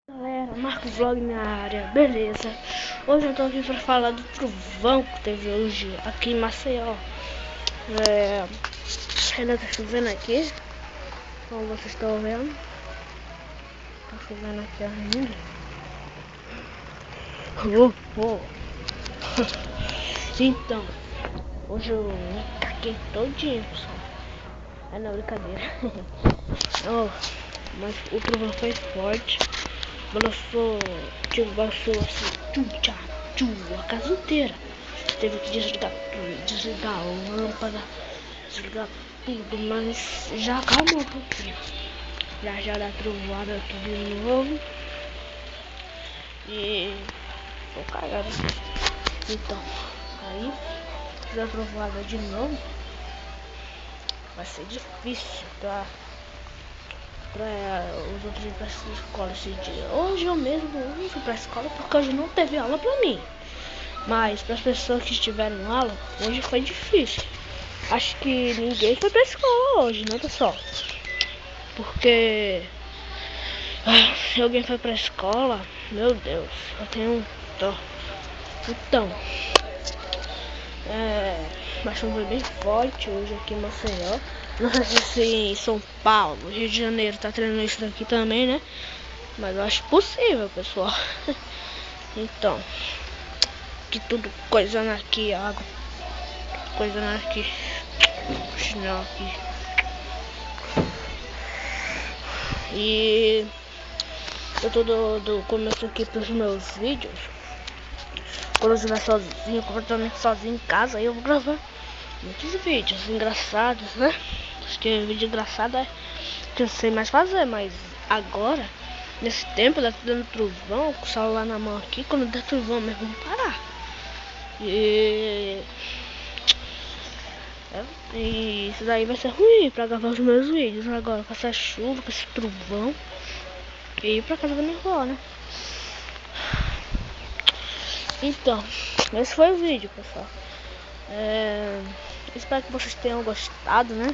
Galera, Marco Vlog na área, beleza? Hoje eu tô aqui pra falar do trovão que teve hoje aqui em Maceió. Ainda tá chovendo aqui, como vocês estão vendo. Tá chovendo aqui ainda. Então, hoje eu caguei todinho, pessoal. É na brincadeira. Mas o trovão foi forte. Balançou assim, a casa inteira. Teve que desligar tudo, desligar a lâmpada, desligar tudo, mas já acalmou um pouquinho. Já dá trovada tudo de novo. E tô cagado. Então, aí, se der trovada de novo, vai ser difícil pra os outros ir pra escola esse dia. Hoje eu mesmo não fui pra escola porque hoje não teve aula pra mim. Mas para as pessoas que estiveram aula, hoje foi difícil. Acho que ninguém foi pra escola hoje, né, pessoal? Porque se alguém foi pra escola, meu Deus, eu tenho dó. Então, a chuva foi bem forte hoje aqui em Maceió. Não sei se em São Paulo, Rio de Janeiro tá tendo isso daqui também, né? Mas eu acho possível, pessoal. Então, que tudo coisando aqui, água. Coisando aqui. Chinelo aqui. E eu tô do começo aqui pros meus vídeos. Quando eu estiver sozinho, completamente sozinho em casa, aí eu vou gravar muitos vídeos engraçados, né? Porque vídeo engraçado é que eu sei mais fazer, mas agora, nesse tempo, dando trovão, com o celular na mão aqui, quando der trovão mesmo, vamos parar. E isso daí vai ser ruim pra gravar os meus vídeos agora, com essa chuva, com esse trovão. E ir pra casa da minha avó, né? Então, esse foi o vídeo, pessoal. Espero que vocês tenham gostado, né?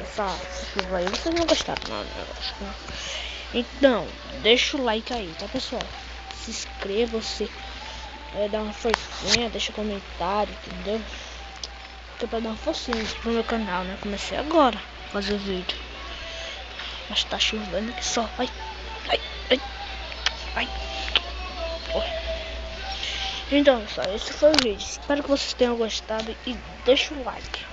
Essa chuva aí, vocês não gostaram, não, acho que não. Então, deixa o like aí, tá, pessoal? Se inscreva, dá uma forcinha, deixa um comentário, entendeu? Que é pra dar uma forcinha pro meu canal, né? Comecei agora a fazer vídeo. Mas tá chovendo aqui só. Ai. Então, pessoal, esse foi o vídeo. Espero que vocês tenham gostado e deixa o like.